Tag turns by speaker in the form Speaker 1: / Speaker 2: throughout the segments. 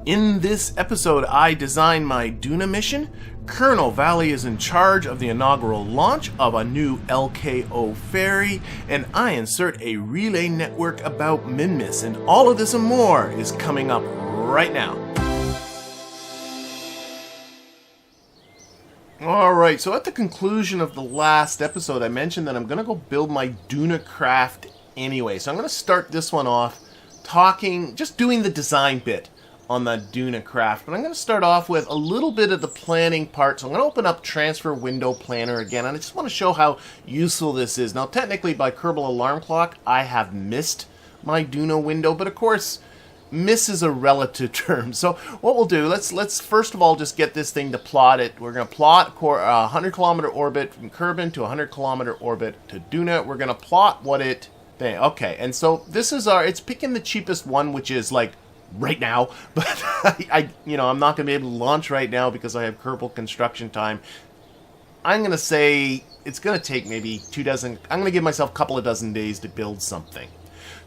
Speaker 1: In this episode, I design my Duna mission, Colonel Valley is in charge of the inaugural launch of a new LKO ferry, and I insert a relay network about Minmus, and all of this and more is coming up right now. Alright, so at the conclusion of the last episode, I mentioned that I'm going to go build my Duna craft anyway. So I'm going to start this one off just doing the design bit on the Duna craft. But I'm going to start off with a little bit of the planning part. So I'm going to open up Transfer Window Planner again, and I just want to show how useful this is. Now, technically, by Kerbal Alarm Clock, I have missed my Duna window, but of course, miss is a relative term. So what we'll do, let's first of all just get this thing to plot it. We're going to plot a 100 kilometer orbit from Kerbin to 100 kilometer orbit to Duna. We're going to plot what it... Okay, and so this is it's picking the cheapest one, which is like right now, but I'm not going to be able to launch right now because I have Kerbal construction time. I'm going to say it's going to take maybe 2 dozen. I'm going to give myself a couple of dozen days to build something.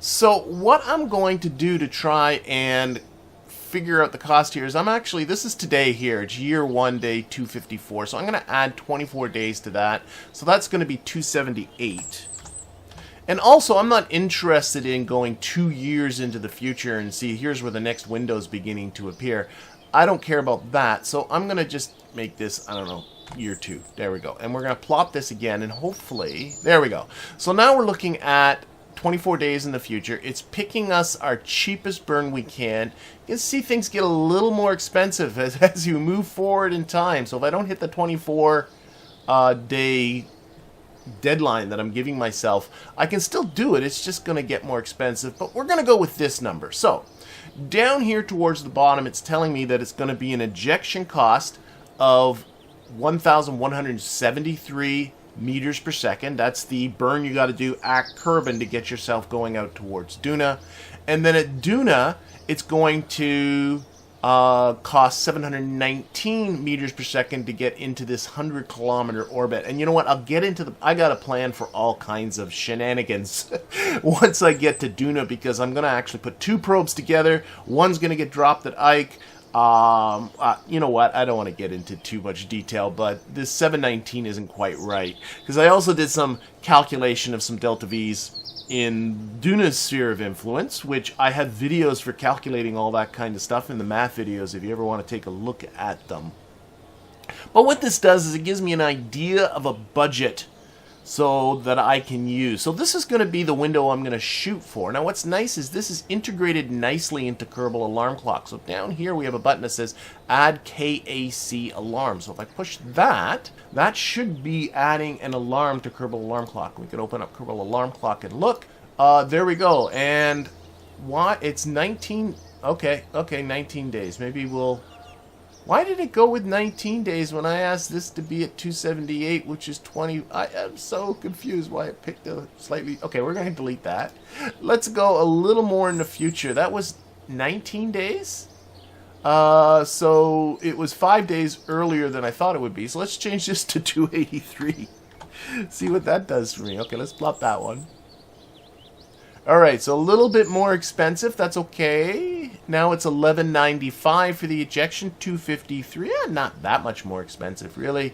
Speaker 1: So what I'm going to do to try and figure out the cost here is this is today here. It's year 1, day 254. So I'm going to add 24 days to that. So that's going to be 278. And also, I'm not interested in going 2 years into the future and see, here's where the next window's beginning to appear. I don't care about that. So I'm going to just make this, I don't know, year 2. There we go. And we're going to plot this again, and hopefully, there we go. So now we're looking at 24 days in the future. It's picking us our cheapest burn we can. You can see things get a little more expensive as you move forward in time. So if I don't hit the 24 day deadline that I'm giving myself, I can still do it. It's just going to get more expensive, but we're going to go with this number. So down here towards the bottom, it's telling me that it's going to be an ejection cost of 1,173 meters per second. That's the burn you got to do at Kerbin to get yourself going out towards Duna. And then at Duna, it's going to cost 719 meters per second to get into this 100 kilometer orbit. And you know what? I got a plan for all kinds of shenanigans once I get to Duna, because I'm going to actually put 2 probes together. One's going to get dropped at Ike. You know what? I don't want to get into too much detail, but this 719 isn't quite right, because I also did some calculation of some delta V's in Duna's sphere of influence, which I have videos for calculating all that kind of stuff in the math videos if you ever want to take a look at them. But what this does is it gives me an idea of a budget so that I can use. So this is going to be the window I'm going to shoot for. Now what's nice is this is integrated nicely into Kerbal Alarm Clock. So down here we have a button that says Add KAC Alarm. So if I push that, that should be adding an alarm to Kerbal Alarm Clock. We can open up Kerbal Alarm Clock and look. There we go. And why it's 19... Okay, 19 days. Maybe we'll... Why did it go with 19 days when I asked this to be at 278, which is 20? I am so confused why it picked a slightly... Okay, we're going to delete that. Let's go a little more in the future. That was 19 days? So it was 5 days earlier than I thought it would be. So let's change this to 283. See what that does for me. Okay, let's plot that one. Alright, so a little bit more expensive. That's okay. Now it's $11.95 for the ejection, $253. Not that much more expensive, really.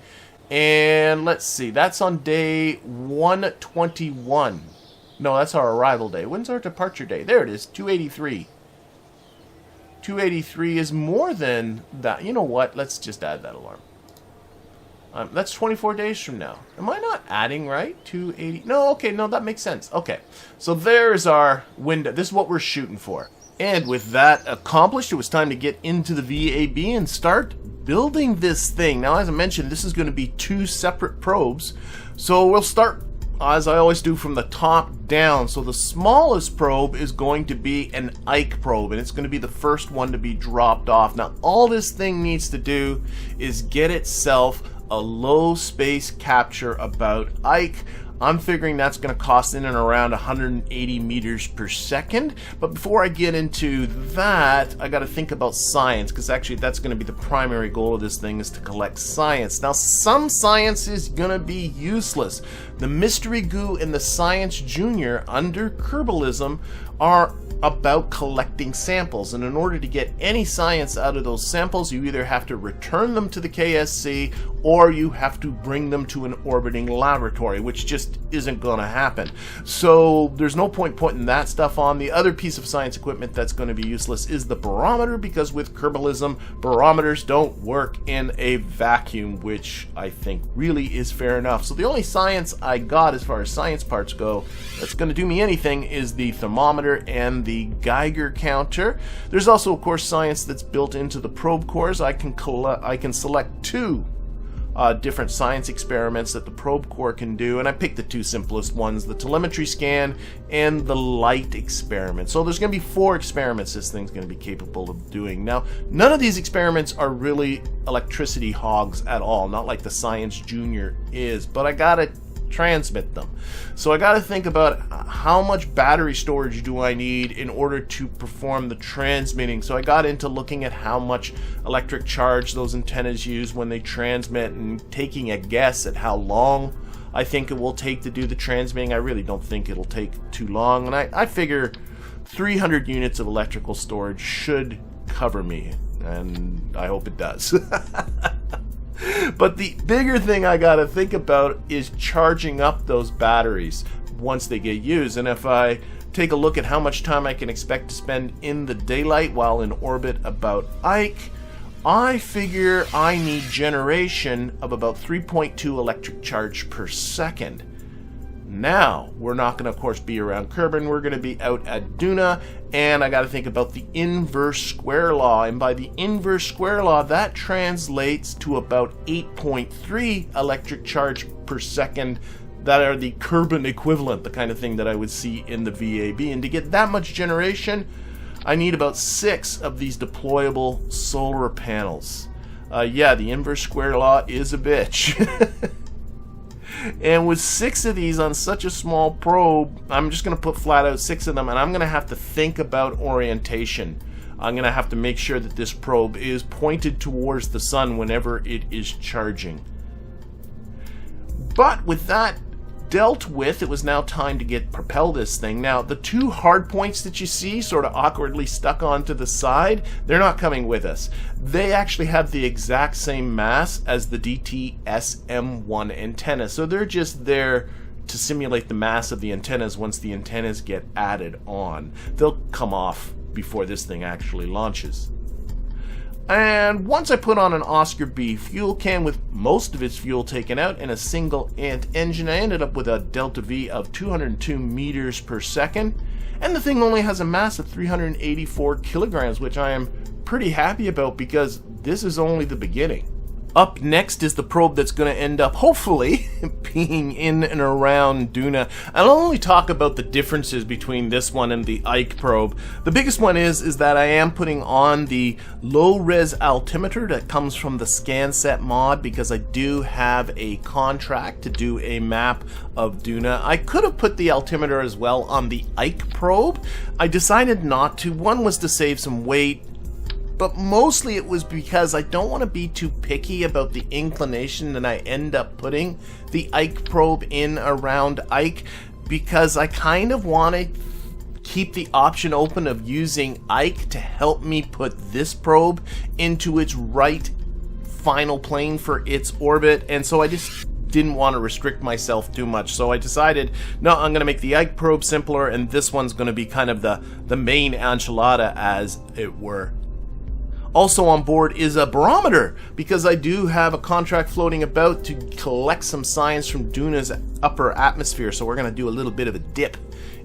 Speaker 1: And let's see, that's on day 121. No, that's our arrival day. When's our departure day? There it is, 283. 283 is more than that. You know what? Let's just add that alarm. That's 24 days from now. Am I not adding right? 280? No, okay, no, that makes sense. Okay, so there's our window. This is what we're shooting for. And with that accomplished, it was time to get into the VAB and start building this thing. Now, as I mentioned, this is going to be 2 separate probes. So we'll start, as I always do, from the top down. So the smallest probe is going to be an Ike probe, and it's going to be the first one to be dropped off. Now, all this thing needs to do is get itself a low space capture about Ike. I'm figuring that's going to cost in and around 180 meters per second. But before I get into that, I got to think about science, because actually that's going to be the primary goal of this thing, is to collect science. Now, some science is going to be useless. The Mystery Goo and the Science Junior under Kerbalism are about collecting samples, and in order to get any science out of those samples, you either have to return them to the KSC or you have to bring them to an orbiting laboratory, which just isn't going to happen. So there's no point putting that stuff on. The other piece of science equipment that's going to be useless is the barometer, because with Kerbalism, barometers don't work in a vacuum, which I think really is fair enough. So the only science I got as far as science parts go that's going to do me anything is the thermometer and the Geiger counter. There's also, of course, science that's built into the probe cores. I can select two different science experiments that the probe core can do, and I picked the two simplest ones, the telemetry scan and the light experiment. So there's going to be 4 experiments this thing's going to be capable of doing. Now, none of these experiments are really electricity hogs at all, not like the Science Junior is, but I gotta transmit them. So I got to think about how much battery storage do I need in order to perform the transmitting. So I got into looking at how much electric charge those antennas use when they transmit, and taking a guess at how long I think it will take to do the transmitting. I really don't think it'll take too long, and I figure 300 units of electrical storage should cover me, and I hope it does. But the bigger thing I gotta think about is charging up those batteries once they get used. And if I take a look at how much time I can expect to spend in the daylight while in orbit about Ike, I figure I need generation of about 3.2 electric charge per second. Now, we're not going to, of course, be around Kerbin. We're going to be out at Duna, and I got to think about the inverse square law. And by the inverse square law, that translates to about 8.3 electric charge per second that are the Kerbin equivalent, the kind of thing that I would see in the VAB. And to get that much generation, I need about 6 of these deployable solar panels. Yeah, the inverse square law is a bitch. And with 6 of these on such a small probe, I'm just going to put flat out 6 of them, and I'm going to have to think about orientation. I'm going to have to make sure that this probe is pointed towards the sun whenever it is charging. But with that dealt with, it was now time to propel this thing. Now, the 2 hard points that you see sort of awkwardly stuck onto the side, they're not coming with us. They actually have the exact same mass as the DT-SM1 antenna, so they're just there to simulate the mass of the antennas once the antennas get added on. They'll come off before this thing actually launches. And once I put on an Oscar B fuel can with most of its fuel taken out in a single ant engine, I ended up with a delta V of 202 meters per second, and the thing only has a mass of 384 kilograms, which I am pretty happy about because this is only the beginning. Up next is the probe that's going to end up, hopefully, being in and around Duna. I'll only talk about the differences between this one and the Ike probe. The biggest one is that I am putting on the low-res altimeter that comes from the SCANsat mod, because I do have a contract to do a map of Duna. I could have put the altimeter as well on the Ike probe. I decided not to. One was to save some weight, but mostly it was because I don't want to be too picky about the inclination that I end up putting the Ike probe in around Ike, because I kind of want to keep the option open of using Ike to help me put this probe into its right final plane for its orbit, and so I just didn't want to restrict myself too much. So I decided, no, I'm going to make the Ike probe simpler, and this one's going to be kind of the main enchilada, as it were. Also on board is a barometer, because I do have a contract floating about to collect some science from Duna's upper atmosphere. So we're going to do a little bit of a dip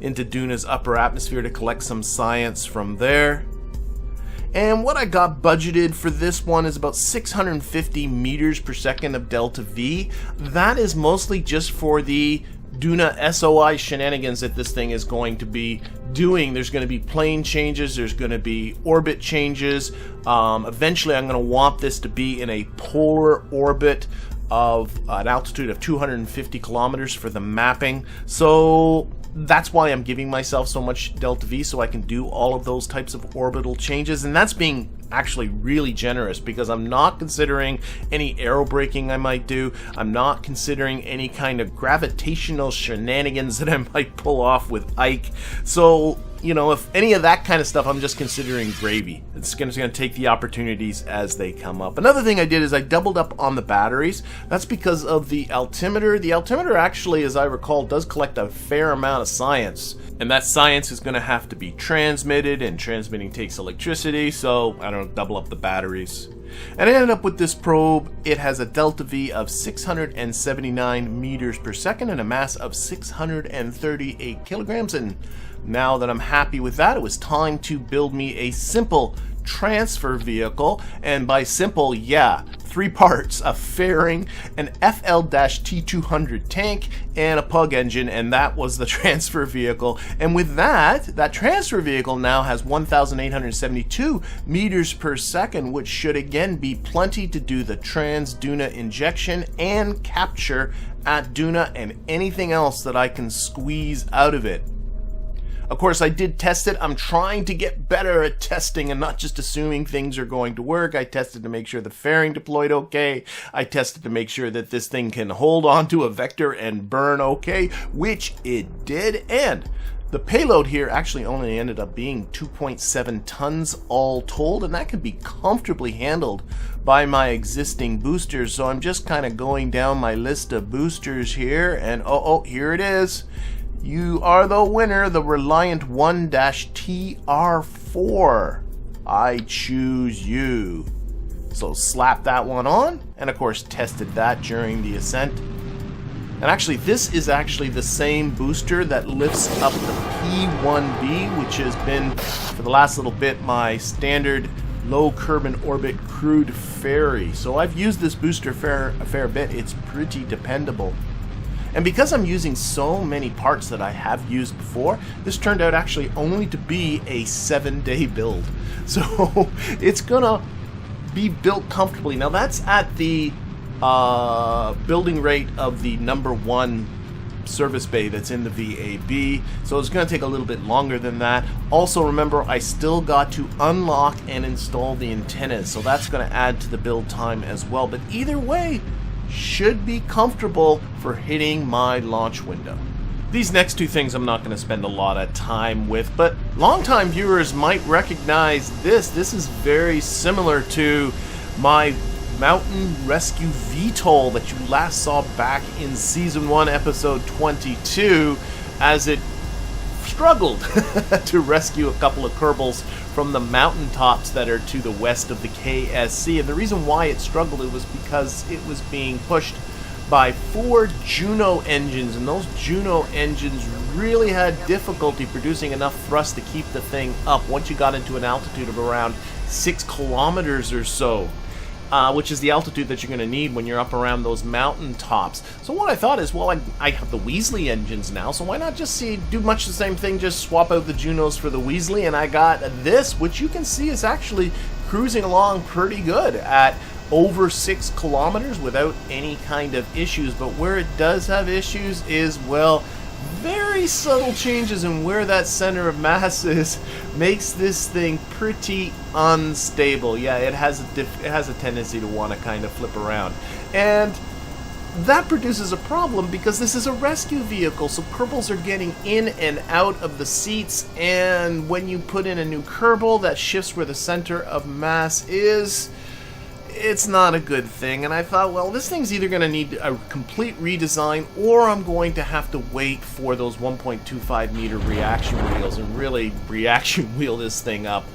Speaker 1: into Duna's upper atmosphere to collect some science from there. And what I got budgeted for this one is about 650 meters per second of delta V. That is mostly just for the Duna SOI shenanigans that this thing is going to be doing. There's going to be plane changes, there's going to be orbit changes. Eventually I'm going to want this to be in a polar orbit of an altitude of 250 kilometers for the mapping. So that's why I'm giving myself so much delta V, so I can do all of those types of orbital changes. And that's being actually really generous, because I'm not considering any aerobraking I might do. I'm not considering any kind of gravitational shenanigans that I might pull off with Ike. So, you know, if any of that kind of stuff, I'm just considering gravy. It's going to take the opportunities as they come up. Another thing I did is I doubled up on the batteries. That's because of the altimeter. The altimeter actually, as I recall, does collect a fair amount of science. And that science is going to have to be transmitted, and transmitting takes electricity, so I don't know, double up the batteries. And I ended up with this probe. It has a delta V of 679 meters per second and a mass of 638 kilograms. And now that I'm happy with that, it was time to build me a simple transfer vehicle. And by simple, yeah, 3 parts: a fairing, an FL-T200 tank, and a pug engine, and that was the transfer vehicle. And with that transfer vehicle now has 1,872 meters per second, which should again be plenty to do the trans-Duna injection and capture at Duna and anything else that I can squeeze out of it. Of course, I did test it. I'm trying to get better at testing and not just assuming things are going to work. I tested to make sure the fairing deployed okay. I tested to make sure that this thing can hold onto a vector and burn okay, which it did. And the payload here actually only ended up being 2.7 tons all told, and that can be comfortably handled by my existing boosters. So I'm just kind of going down my list of boosters here, and oh, here it is. You are the winner, the Reliant 1-TR4. I choose you. So slap that one on, and of course tested that during the ascent. And actually, this is actually the same booster that lifts up the P1B, which has been, for the last little bit, my standard low Kerbal orbit crewed ferry. So I've used this booster a fair bit. It's pretty dependable. And because I'm using so many parts that I have used before, this turned out actually only to be a 7-day build. So it's gonna be built comfortably. Now that's at the building rate of the #1 service bay that's in the VAB, so it's going to take a little bit longer than that. Also remember, I still got to unlock and install the antennas, so that's going to add to the build time as well. But either way, should be comfortable for hitting my launch window. These next two things I'm not going to spend a lot of time with, but longtime viewers might recognize this. This is very similar to my Mountain Rescue VTOL that you last saw back in Season 1, Episode 22, as it struggled to rescue a couple of Kerbals from the mountaintops that are to the west of the KSC. And the reason why it struggled, it was because it was being pushed by 4 Juno engines, and those Juno engines really had difficulty producing enough thrust to keep the thing up once you got into an altitude of around 6 kilometers or so. Which is the altitude that you're going to need when you're up around those mountain tops. So what I thought is, well, I have the Wheesley engines now, so why not just do much the same thing, just swap out the Junos for the Wheesley, and I got this, which you can see is actually cruising along pretty good at over 6 kilometers without any kind of issues. But where it does have issues is, well, very subtle changes in where that center of mass is makes this thing pretty unstable. Yeah, it has a tendency to want to kind of flip around, and that produces a problem because this is a rescue vehicle, so Kerbals are getting in and out of the seats, and when you put in a new Kerbal that shifts where the center of mass is, it's not a good thing. And I thought, well, this thing's either going to need a complete redesign, or I'm going to have to wait for those 1.25 meter reaction wheels and really reaction wheel this thing up.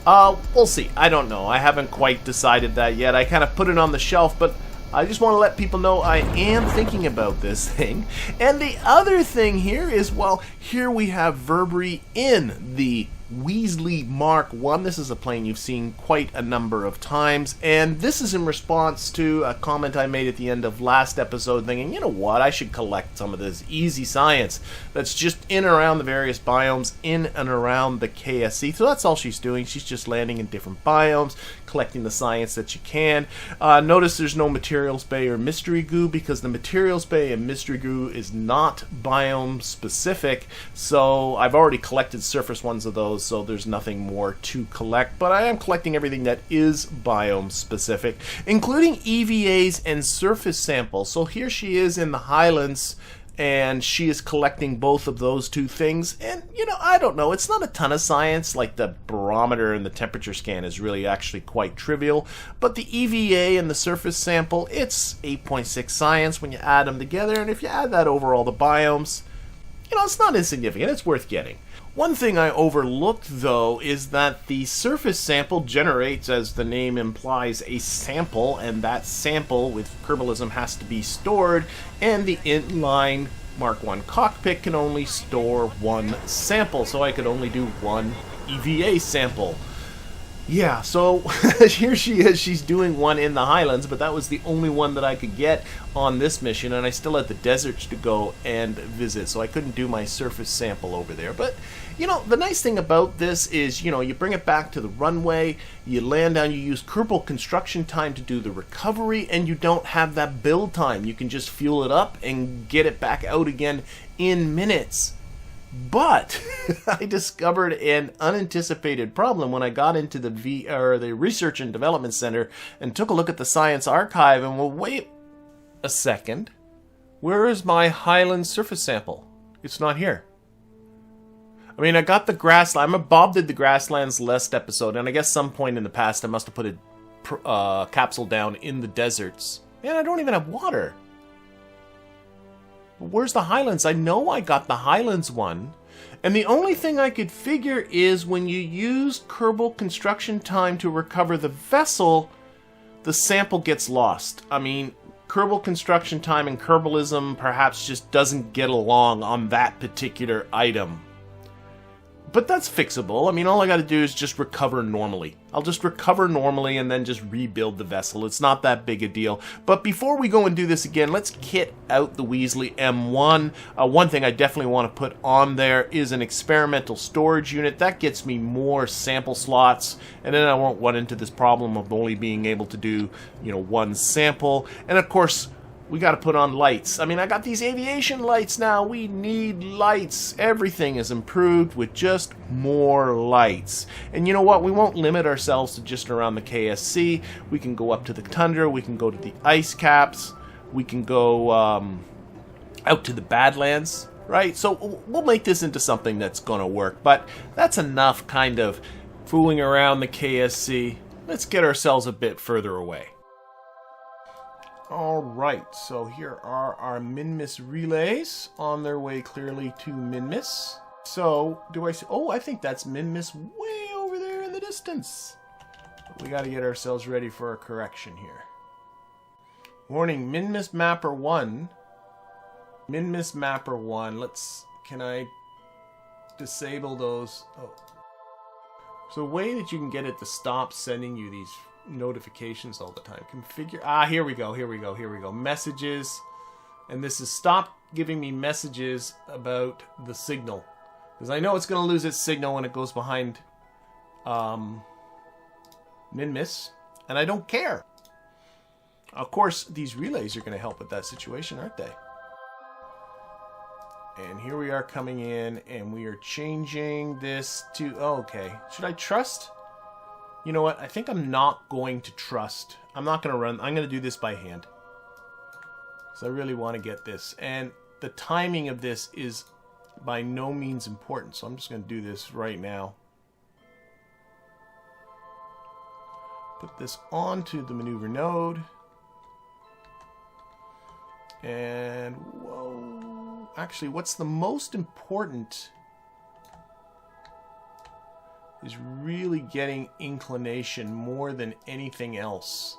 Speaker 1: We'll see. I don't know. I haven't quite decided that yet. I kind of put it on the shelf, but I just want to let people know I am thinking about this thing. And the other thing here is, well, here we have Virbree in the Wheesley Mark 1. This is a plane you've seen quite a number of times, and this is in response to a comment I made at the end of last episode thinking, you know what, I should collect some of this easy science that's just in and around the various biomes in and around the KSC. So that's all she's doing. She's just landing in different biomes, collecting the science that she can. Notice there's no materials bay or mystery goo, because the materials bay and mystery goo is not biome specific, so I've already collected surface ones of those, so there's nothing more to collect. But I am collecting everything that is biome specific, including EVAs and surface samples. So here she is in the Highlands, and she is collecting both of those two things. And, you know, I don't know, it's not a ton of science. Like the barometer and the temperature scan is really actually quite trivial. But the EVA and the surface sample, it's 8.6 science when you add them together. And if you add that over all the biomes, you know, it's not insignificant. It's worth getting. One thing I overlooked, though, is that the surface sample generates, as the name implies, a sample, and that sample with Kerbalism has to be stored, and the inline Mark 1 cockpit can only store one sample, so I could only do one EVA sample. Yeah, so here she is. She's doing one in the Highlands, but that was the only one that I could get on this mission, and I still had the deserts to go and visit, so I couldn't do my surface sample over there. But, you know, the nice thing about this is, you know, you bring it back to the runway, you land down, you use Kerbal construction time to do the recovery, and you don't have that build time. You can just fuel it up and get it back out again in minutes. But I discovered an unanticipated problem when I got into the Research and Development Center and took a look at the Science Archive, and well, wait a second. Where is my Highland surface sample? It's not here. I mean, I got the grassland. Bob did the grasslands last episode, and I guess some point in the past I must have put a capsule down in the deserts. Man, I don't even have water. Where's the Highlands? I know I got the Highlands one. And the only thing I could figure is when you use Kerbal construction time to recover the vessel, the sample gets lost. I mean, Kerbal construction time and Kerbalism perhaps just doesn't get along on that particular item. But that's fixable. I mean, all I got to do is just recover normally. I'll just recover normally and then just rebuild the vessel. It's not that big a deal. But before we go and do this again, let's kit out the Wheesley M1. One thing I definitely want to put on there is an experimental storage unit. That gets me more sample slots, and then I won't run into this problem of only being able to do, you know, one sample. And of course, we got to put on lights. I mean, I got these aviation lights now. We need lights. Everything is improved with just more lights. And you know what? We won't limit ourselves to just around the KSC. We can go up to the tundra. We can go to the ice caps. We can go out to the Badlands, right? So we'll make this into something that's going to work. But that's enough kind of fooling around the KSC. Let's get ourselves a bit further away. Alright, so here are our Minmus relays on their way clearly to Minmus. So, do I see... Oh, I think that's Minmus way over there in the distance. We got to get ourselves ready for a correction here. Warning, Minmus Mapper 1. Minmus Mapper 1. Can I disable those? Oh. So, a way that you can get it to stop sending you these notifications all the time. Configure. Here we go. Messages. And this is stop giving me messages about the signal. Because I know it's going to lose its signal when it goes behind Minmus. And I don't care. Of course, these relays are going to help with that situation, aren't they? And here we are coming in, and we are changing this to... Oh, okay. Should I trust? You know what? I think I'm not going to trust. I'm not going to run. I'm going to do this by hand. So I really want to get this. And the timing of this is by no means important. So I'm just going to do this right now. Put this onto the maneuver node. And, whoa. Actually, what's the most important is really getting inclination more than anything else.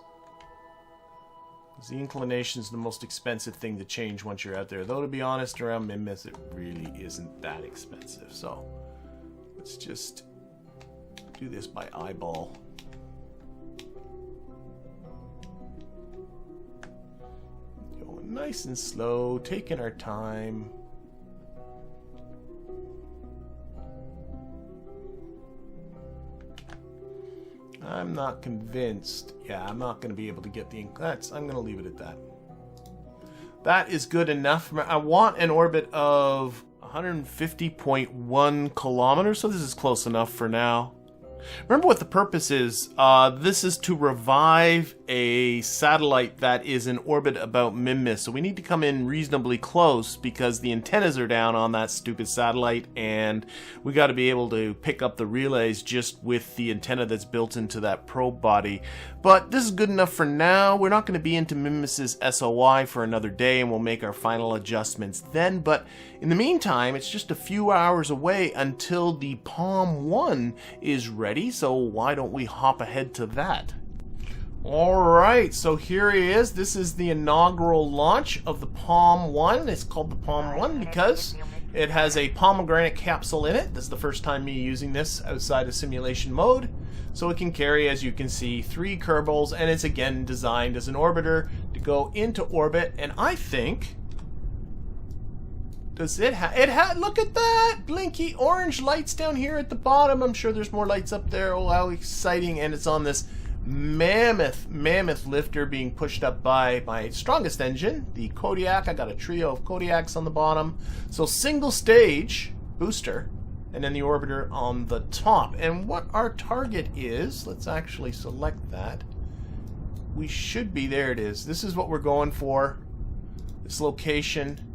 Speaker 1: Because the inclination is the most expensive thing to change once you're out there. Though, to be honest, around Minmus, it really isn't that expensive. So, let's just do this by eyeball. Going nice and slow, taking our time. I'm not convinced. Yeah, I'm not going to be able to get the... I'm going to leave it at that. That is good enough. I want an orbit of 150.1 kilometers, so this is close enough for now. Remember what the purpose is. This is to revive a satellite that is in orbit about Minmus. So we need to come in reasonably close because the antennas are down on that stupid satellite, and we got to be able to pick up the relays just with the antenna that's built into that probe body. But this is good enough for now. We're not going to be into Minmus's SOI for another day, and we'll make our final adjustments then. But in the meantime, it's just a few hours away until the Palm 1 is ready, so why don't we hop ahead to that? Alright, so here he is. This is the inaugural launch of the Palm 1. It's called the Palm 1 because it has a pomegranate capsule in it. This is the first time me using this outside of simulation mode. So it can carry, as you can see, 3 Kerbals, and it's again designed as an orbiter to go into orbit. And I think... Does it look at that! Blinky orange lights down here at the bottom. I'm sure there's more lights up there. Oh, how exciting. And it's on this mammoth lifter being pushed up by my strongest engine, the Kodiak. I got a trio of Kodiaks on the bottom. So single stage booster, and then the orbiter on the top. And what our target is, let's actually select that. We should be, there it is. This is what we're going for. This location.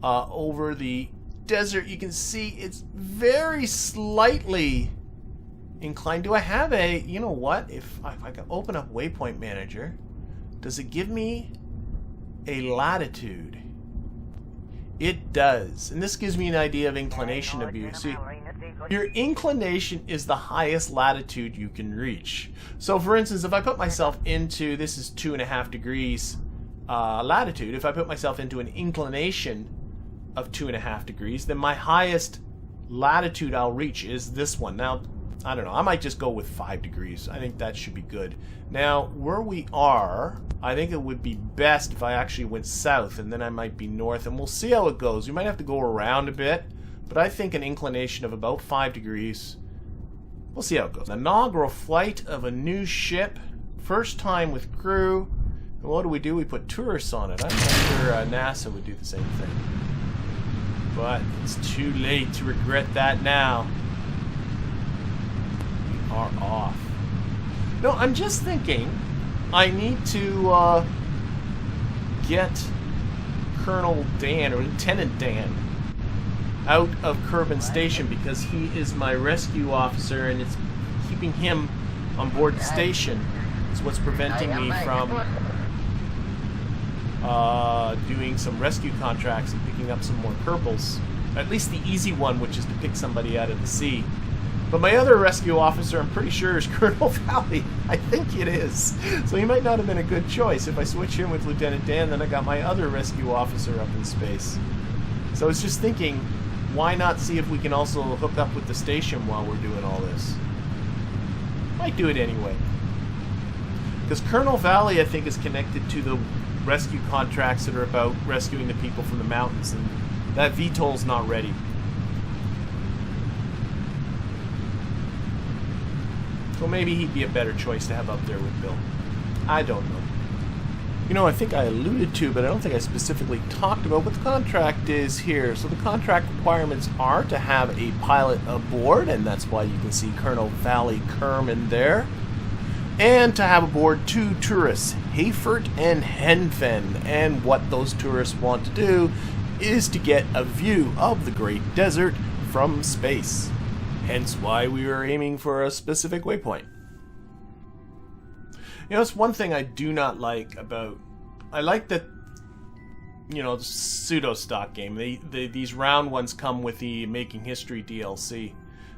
Speaker 1: Over the desert, you can see it's very slightly inclined. Do I have a, you know what, if I can open up Waypoint Manager, does it give me a latitude? It does, and this gives me an idea of inclination of you. See, your inclination is the highest latitude you can reach. So for instance, if I put myself into, this is 2.5 degrees latitude, if I put myself into an inclination of 2.5 degrees, then my highest latitude I'll reach is this one. Now, I don't know, I might just go with 5 degrees. I think that should be good. Now, where we are, I think it would be best if I actually went south, and then I might be north, and we'll see how it goes. We might have to go around a bit, but I think an inclination of about 5 degrees. We'll see how it goes. An inaugural flight of a new ship, first time with crew. And what do? We put tourists on it. I'm not sure NASA would do the same thing. But it's too late to regret that now. We are off. No, I'm just thinking I need to get Colonel Dan, or Lieutenant Dan, out of Kerbal Station because he is my rescue officer, and it's keeping him on board the station. It's what's preventing me from doing some rescue contracts and picking up some more Kerbals. At least the easy one, which is to pick somebody out of the sea. But my other rescue officer, I'm pretty sure, is Colonel Valley. I think it is. So he might not have been a good choice. If I switch him with Lieutenant Dan, then I got my other rescue officer up in space. So I was just thinking, why not see if we can also hook up with the station while we're doing all this? Might do it anyway. Because Colonel Valley, I think, is connected to the rescue contracts that are about rescuing the people from the mountains, and that VTOL's not ready. So maybe he'd be a better choice to have up there with Bill. I don't know. You know, I think I alluded to, but I don't think I specifically talked about what the contract is here. So the contract requirements are to have a pilot aboard, and that's why you can see Colonel Valley Kerman there. And to have aboard 2 tourists, Hayford and Henfen. And what those tourists want to do is to get a view of the Great Desert from space. Hence why we were aiming for a specific waypoint. You know, it's one thing I do not like about... I like that, you know, the pseudo-stock game. These round ones come with the Making History DLC.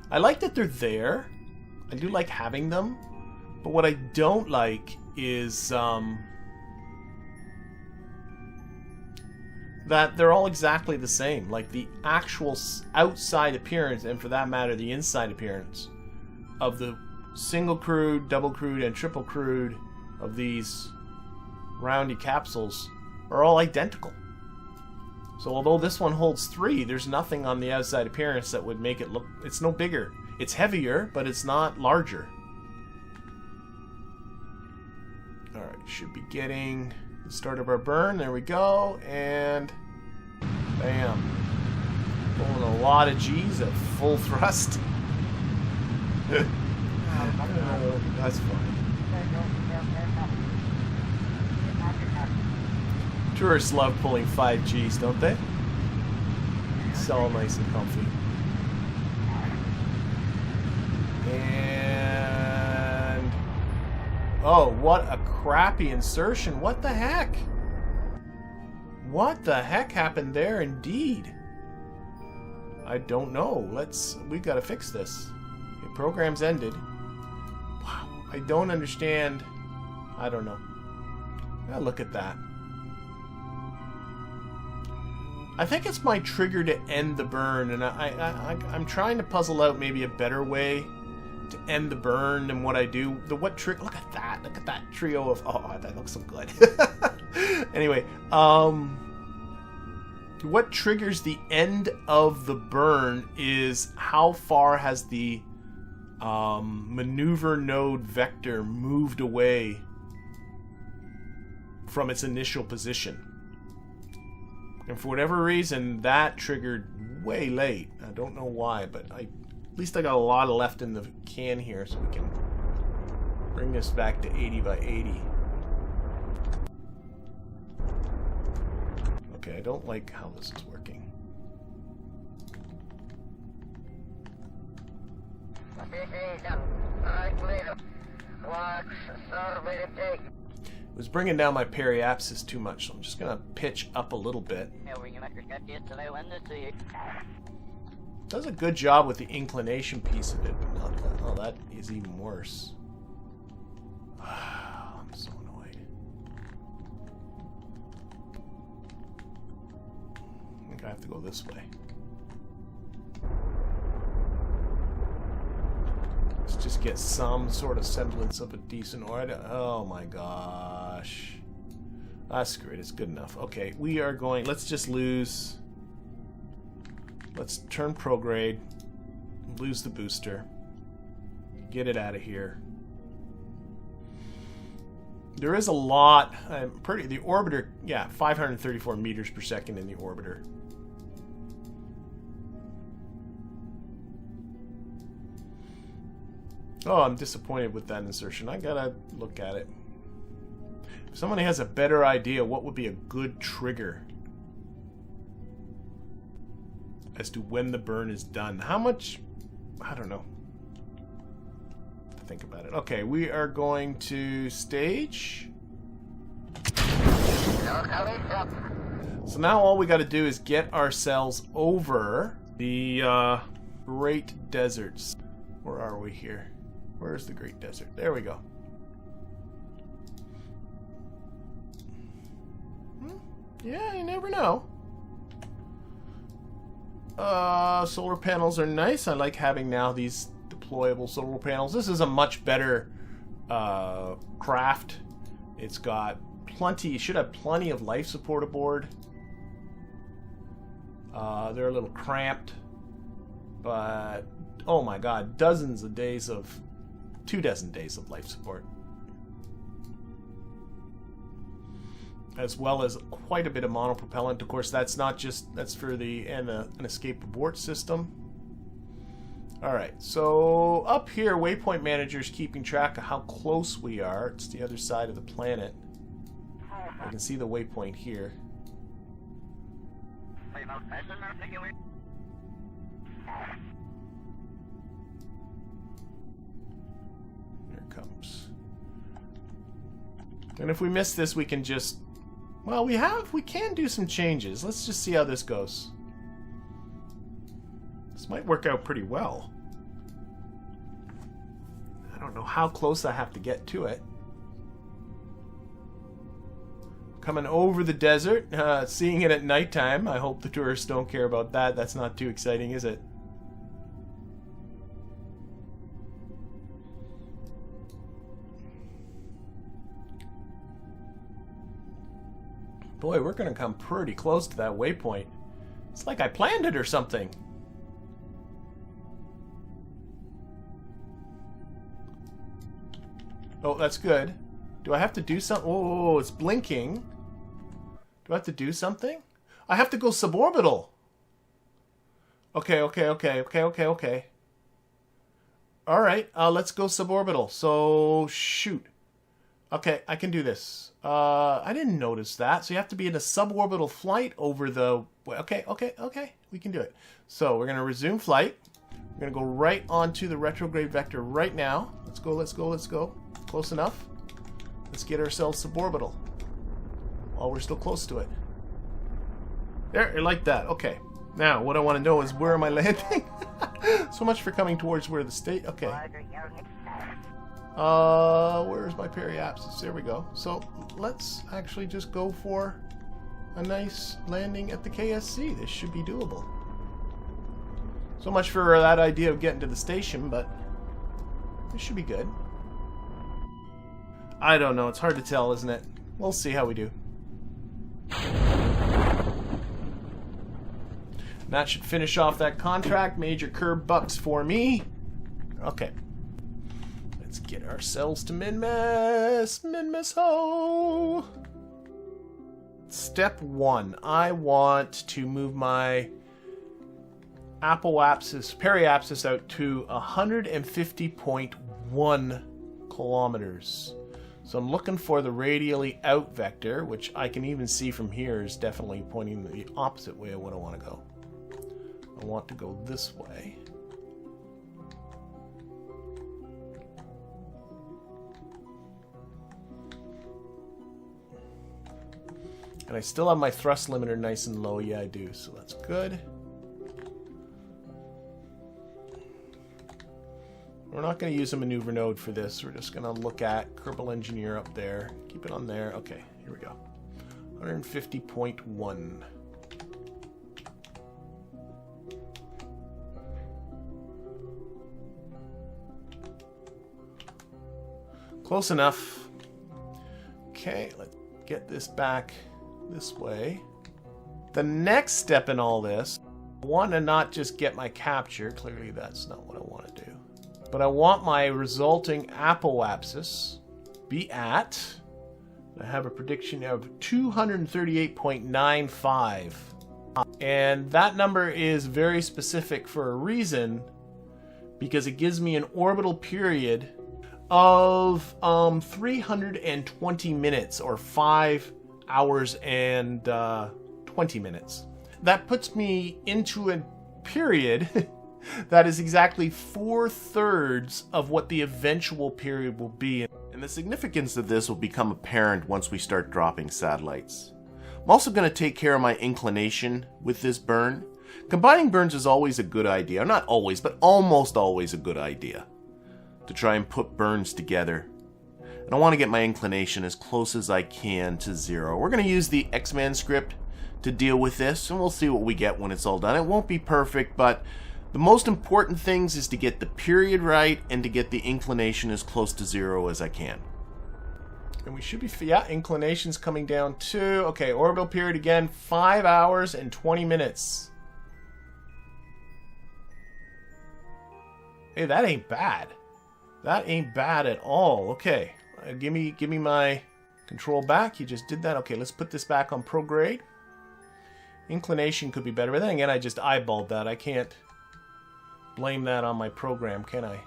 Speaker 1: I like that they're there. I do like having them. But what I don't like is that they're all exactly the same. Like the actual outside appearance, and for that matter, the inside appearance of the single crewed, double crewed, and triple crewed of these roundy capsules are all identical. So although this one holds 3, there's nothing on the outside appearance that would make it look... It's no bigger. It's heavier, but it's not larger. Alright, should be getting the start of our burn. There we go. And... bam. Pulling a lot of G's at full thrust. That's funny. Tourists love pulling 5Gs, don't they? It's all nice and comfy. And... oh, what a crappy insertion. What the heck? What the heck happened there indeed? I don't know. We gotta fix this. The program's ended. Wow. I don't understand. I don't know. Look at that. I think it's my trigger to end the burn, and I'm trying to puzzle out maybe a better way to end the burn than what I do. What trick? Look at that! Look at that trio of... oh, that looks so good. Anyway, what triggers the end of the burn is how far has the maneuver node vector moved away from its initial position. And for whatever reason, that triggered way late. I don't know why, but at least I got a lot left in the can here, so we can bring this back to 80 by 80. Okay, I don't like how this is working. It was bringing down my periapsis too much, so I'm just going to pitch up a little bit. Does a good job with the inclination piece of it, but not that. Oh, that is even worse. I'm so annoyed. I think I have to go this way. Let's just get some sort of semblance of a decent order. Oh my gosh. Screw it, it's good enough. Okay, we are going... let's just lose... let's turn prograde. Lose the booster. Get it out of here. There is a lot... the orbiter... yeah, 534 meters per second in the orbiter. Oh, I'm disappointed with that insertion. I gotta look at it. If somebody has a better idea, what would be a good trigger as to when the burn is done? How much? I don't know. Think about it. Okay, we are going to stage. So now all we got to do is get ourselves over the Great Deserts. Where are we here? Where's the Great Desert? There we go. Yeah, you never know. Solar panels are nice. I like having now these deployable solar panels. This is a much better craft. It's got plenty, should have plenty of life support aboard. They're a little cramped, but oh my god, dozens of days of 24 days of life support, as well as quite a bit of monopropellant. Of course, that's not just, that's for the an escape abort system. Alright, so up here, Waypoint Manager's keeping track of how close we are. It's the other side of the planet. I can see the waypoint here. Here it comes. And if we miss this, we can just... well, we can do some changes. Let's just see how this goes. This might work out pretty well. I don't know how close I have to get to it. Coming over the desert, seeing it at nighttime. I hope the tourists don't care about that. That's not too exciting, is it? Boy, we're gonna come pretty close to that waypoint. It's like I planned it or something. Oh, that's good. Do I have to do something? Oh, it's blinking. Do I have to do something? I have to go suborbital. Okay. Alright, let's go suborbital. So, shoot. Okay, I can do this. I didn't notice that. So you have to be in a suborbital flight over the... Okay. We can do it. So we're going to resume flight. We're going to go right onto the retrograde vector right now. Let's go. Close enough. Let's get ourselves suborbital while we're still close to it. There, like that. Okay. Now, what I want to know is where am I landing? So much for coming towards where the state... Okay. Where's my periapsis? There we go. So, let's actually just go for a nice landing at the KSC. This should be doable. So much for that idea of getting to the station, but this should be good. I don't know. It's hard to tell, isn't it? We'll see how we do. That should finish off that contract. Major curb bucks for me. Okay. Let's get ourselves to Minmus. Minmus ho! Step 1. I want to move my periapsis out to 150.1 kilometers. So I'm looking for the radially out vector, which I can even see from here is definitely pointing the opposite way of what I want to go. I want to go this way. And I still have my thrust limiter nice and low. Yeah, I do. So that's good. We're not going to use a maneuver node for this. We're just going to look at Kerbal Engineer up there. Keep it on there. Okay, here we go. 150.1. Close enough. Okay, let's get this back this way. The next step in all this, I want to not just get my capture. Clearly that's not what I want to do. But I want my resulting apoapsis be at, I have a prediction of 238.95. And that number is very specific for a reason, because it gives me an orbital period of 320 minutes, or 5 hours and 20 minutes. That puts me into a period that is exactly 4/3 of what the eventual period will be. And the significance of this will become apparent once we start dropping satellites. I'm also going to take care of my inclination with this burn. Combining burns is always a good idea. Not always, but almost always a good idea. To try and put burns together. And I want to get my inclination as close as I can to 0. We're going to use the X-Man script to deal with this, and we'll see what we get when it's all done. It won't be perfect, but the most important things is to get the period right and to get the inclination as close to 0 as I can. And we should be, yeah, inclination's coming down too. Okay, orbital period again, 5 hours and 20 minutes. Hey, that ain't bad. That ain't bad at all. Okay, give me my control back. You just did that. Okay, let's put this back on prograde. Inclination could be better, but then again, I just eyeballed that. I can't blame that on my program, can I?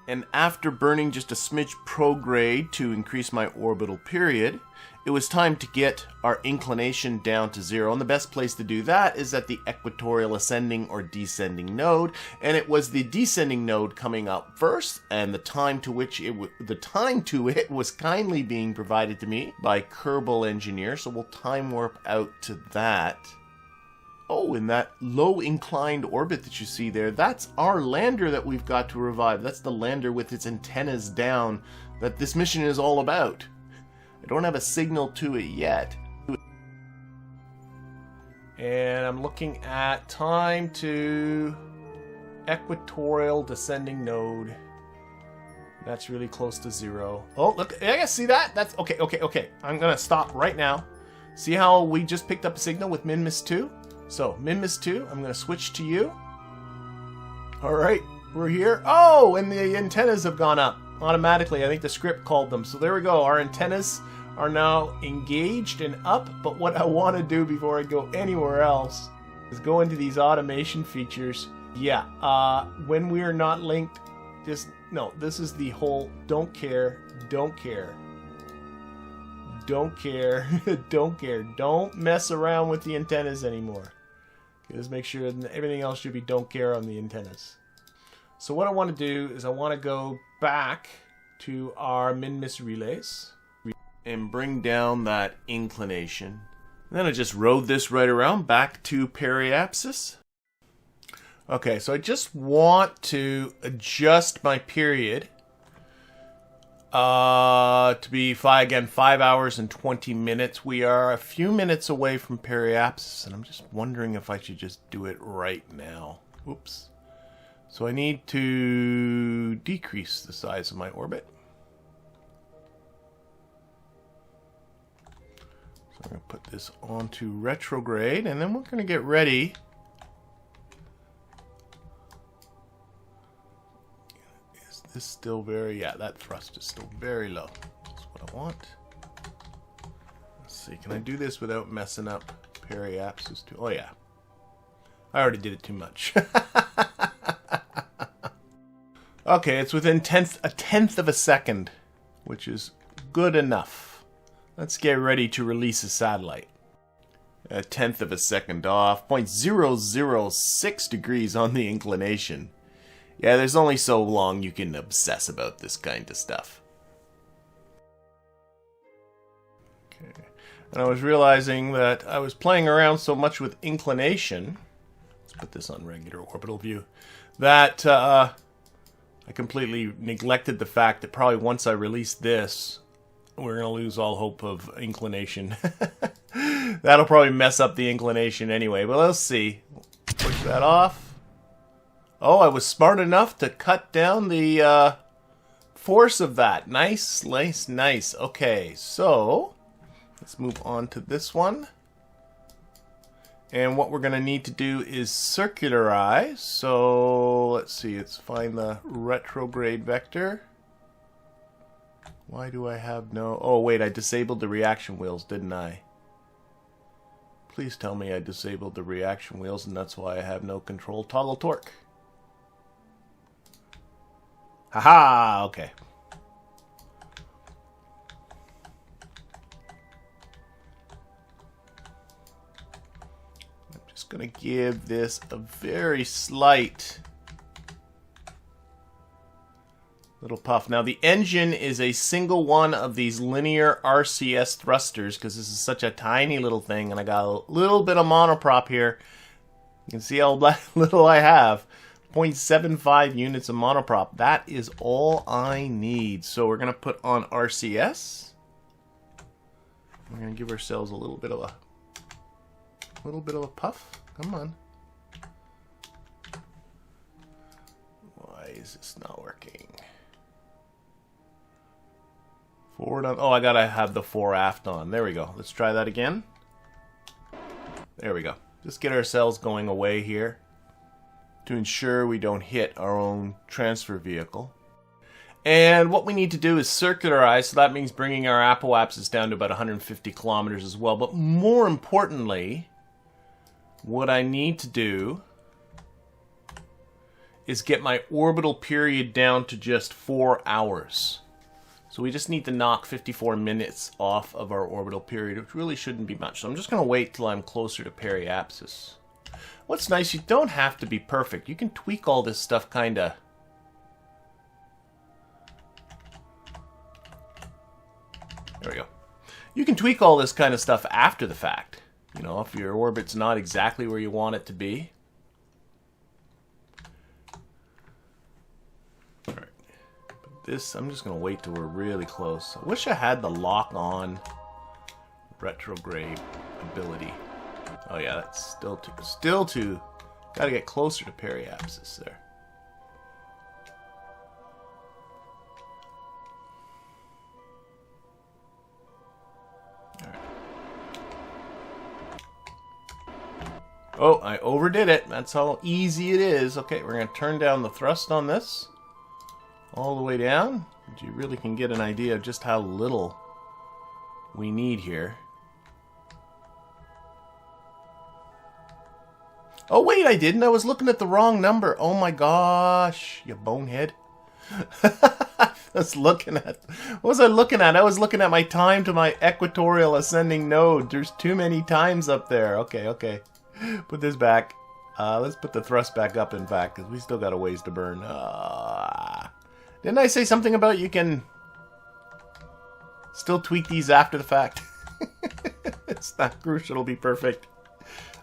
Speaker 1: And after burning just a smidge prograde to increase my orbital period, it was time to get our inclination down to 0. And the best place to do that is at the equatorial ascending or descending node. And it was the descending node coming up first, and the time to it was kindly being provided to me by Kerbal Engineer. So we'll time warp out to that. Oh, in that low inclined orbit that you see there, that's our lander that we've got to revive. That's the lander with its antennas down that this mission is all about. I don't have a signal to it yet. And I'm looking at time to equatorial descending node. That's really close to 0. Oh, look, I see that? That's okay. I'm gonna stop right now. See how we just picked up a signal with Minmus 2? So, Minmus 2, I'm going to switch to you. Alright, we're here. Oh, and the antennas have gone up automatically. I think the script called them. So there we go. Our antennas are now engaged and up. But what I want to do before I go anywhere else is go into these automation features. Yeah, when we are not linked, just, no, this is the whole don't care, don't care. Don't care, don't care. Don't mess around with the antennas anymore. Just make sure that everything else should be don't care on the antennas. So what I want to do is I want to go back to our Minmus relays and bring down that inclination. And then I just rode this right around back to periapsis. Okay, so I just want to adjust my period to be 5 hours and 20 minutes. We are a few minutes away from periapsis, and I'm just wondering if I should just do it right now. Oops. So I need to decrease the size of my orbit. So I'm going to put this onto retrograde, and then we're going to get ready. Is still very, yeah, that thrust is still very low. That's what I want. Let's see, can I do this without messing up periapsis too? Oh yeah. I already did it too much. Okay, it's within a tenth of a second, which is good enough. Let's get ready to release a satellite. A tenth of a second off, 0.006 degrees on the inclination. Yeah, there's only so long you can obsess about this kind of stuff. Okay. And I was realizing that I was playing around so much with inclination. Let's put this on regular orbital view. That I completely neglected the fact that probably once I release this, we're going to lose all hope of inclination. That'll probably mess up the inclination anyway, but let's see. Push that off. Oh, I was smart enough to cut down the force of that. Nice, nice, nice. Okay, so let's move on to this one. And what we're going to need to do is circularize. So let's see, let's find the retrograde vector. Why do I have no... Oh, wait, I disabled the reaction wheels, didn't I? Please tell me I disabled the reaction wheels and that's why I have no control toggle torque. Haha, okay. I'm just going to give this a very slight little puff. Now the engine is a single one of these linear RCS thrusters because this is such a tiny little thing and I got a little bit of monoprop here. You can see how little I have. 0.75 units of monoprop. That is all I need. So we're going to put on RCS. We're going to give ourselves a little bit of a puff. Come on. Why is this not working? Forward on. Oh, I got to have the fore aft on. There we go. Let's try that again. There we go. Just get ourselves going away here, to ensure we don't hit our own transfer vehicle. And what we need to do is circularize, so that means bringing our apoapsis down to about 150 kilometers as well. But more importantly, what I need to do is get my orbital period down to just 4 hours. So we just need to knock 54 minutes off of our orbital period, which really shouldn't be much. So I'm just going to wait till I'm closer to periapsis. What's nice, you don't have to be perfect. You can tweak all this stuff kinda. There we go. You can tweak all this kind of stuff after the fact. You know, if your orbit's not exactly where you want it to be. Alright. But this, I'm just gonna wait till we're really close. I wish I had the lock-on retrograde ability. Oh yeah, that's still too. Gotta get closer to periapsis there. All right. Oh, I overdid it. That's how easy it is. Okay, we're going to turn down the thrust on this. All the way down. You really can get an idea of just how little we need here. Oh, wait, I didn't. I was looking at the wrong number. Oh, my gosh. You bonehead. I was looking at... What was I looking at? I was looking at my time to my equatorial ascending node. There's too many times up there. Okay, okay. Put this back. Let's put the thrust back up, in fact, because we still got a ways to burn. Didn't I say something about you can still tweak these after the fact? It's not crucial. It'll be perfect.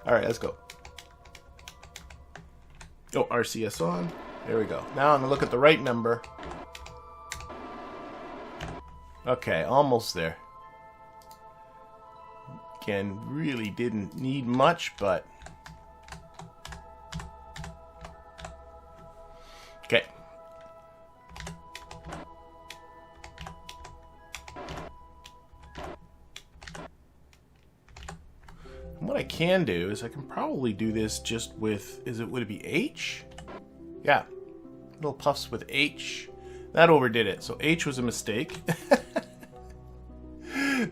Speaker 1: All right, let's go. Oh, RCS on. There we go. Now I'm going to look at the right number. Okay, almost there. Again, really didn't need much, but... Okay. And what I can do is I can probably do this just with... would it be H? Yeah. Little puffs with H. That overdid it. So H was a mistake.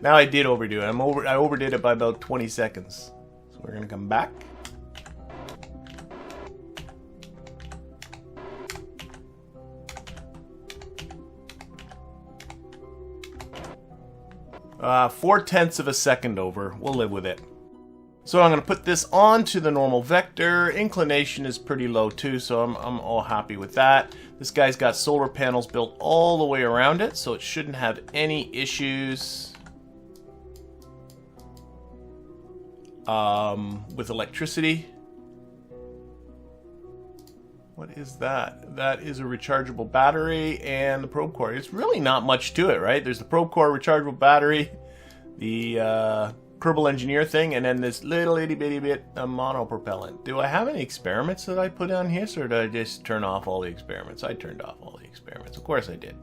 Speaker 1: Now I did overdo it. I overdid it by about 20 seconds. So we're going to come back. Uh, 4/10 of a second over. We'll live with it. So I'm going to put this onto the normal vector. Inclination is pretty low too, so I'm all happy with that. This guy's got solar panels built all the way around it, so it shouldn't have any issues with electricity. What is that? That is a rechargeable battery and the probe core. It's really not much to it, right? There's the probe core rechargeable battery, the Kerbal engineer thing, and then this little itty bitty bit of monopropellant. Do I have any experiments that I put on here, or did I just turn off all the experiments? I turned off all the experiments. Of course I did,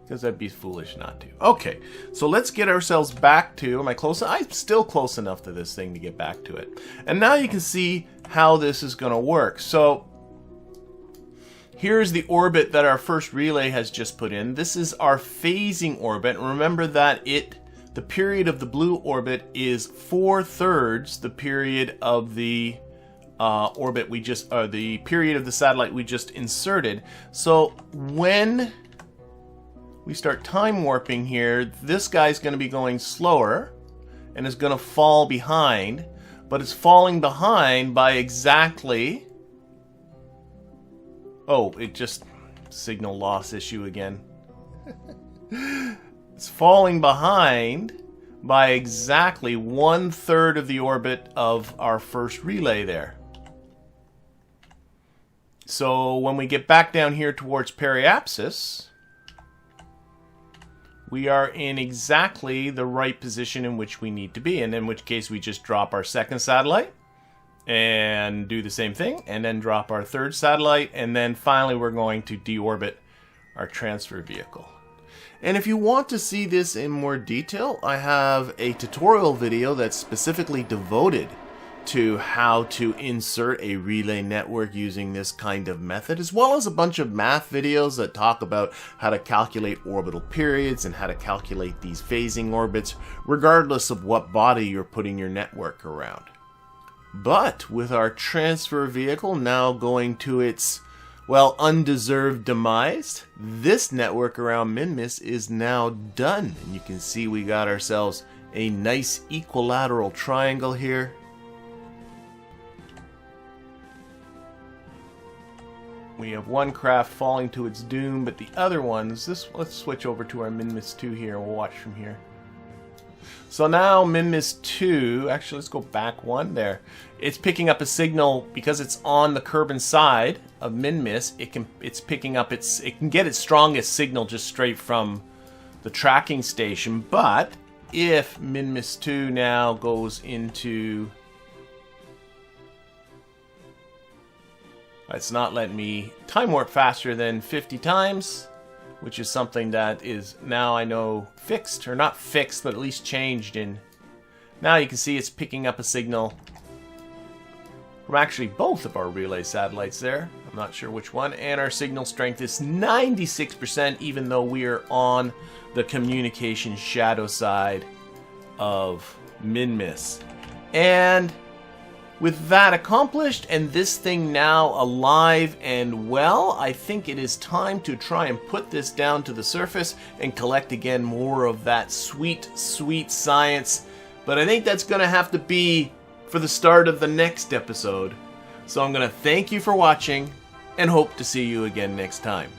Speaker 1: because that'd be foolish not to. Okay, so let's get ourselves back to, am I close? I'm still close enough to this thing to get back to it. And now you can see how this is going to work. So here's the orbit that our first relay has just put in. This is our phasing orbit. Remember that the period of the blue orbit is 4/3 the period of the orbit we just, the period of the satellite we just inserted. So when we start time warping here, this guy's going to be going slower and is going to fall behind, but it's falling behind by exactly... Oh, it just... signal loss issue again. It's falling behind by exactly 1/3 of the orbit of our first relay there. So when we get back down here towards periapsis, we are in exactly the right position in which we need to be, and in which case we just drop our second satellite and do the same thing, and then drop our third satellite, and then finally we're going to deorbit our transfer vehicle. And if you want to see this in more detail, I have a tutorial video that's specifically devoted to how to insert a relay network using this kind of method, as well as a bunch of math videos that talk about how to calculate orbital periods and how to calculate these phasing orbits, regardless of what body you're putting your network around. But with our transfer vehicle now going to its, well, undeserved demise, this network around Minmus is now done. And you can see we got ourselves a nice equilateral triangle here. We have one craft falling to its doom, but the other ones, let's switch over to our Minmus 2 here and we'll watch from here. So now Minmus 2, actually let's go back one there. It's picking up a signal because it's on the Kerbal side of Minmus. It can get its strongest signal just straight from the tracking station. But if Minmus 2 now goes into, it's not letting me time warp faster than 50 times. Which is something that is now, I know, fixed, or not fixed, but at least changed in. Now you can see it's picking up a signal from actually both of our relay satellites there. I'm not sure which one. And our signal strength is 96%, even though we are on the communication shadow side of Minmus. And with that accomplished, and this thing now alive and well, I think it is time to try and put this down to the surface and collect again more of that sweet, sweet science. But I think that's going to have to be for the start of the next episode. So I'm going to thank you for watching and hope to see you again next time.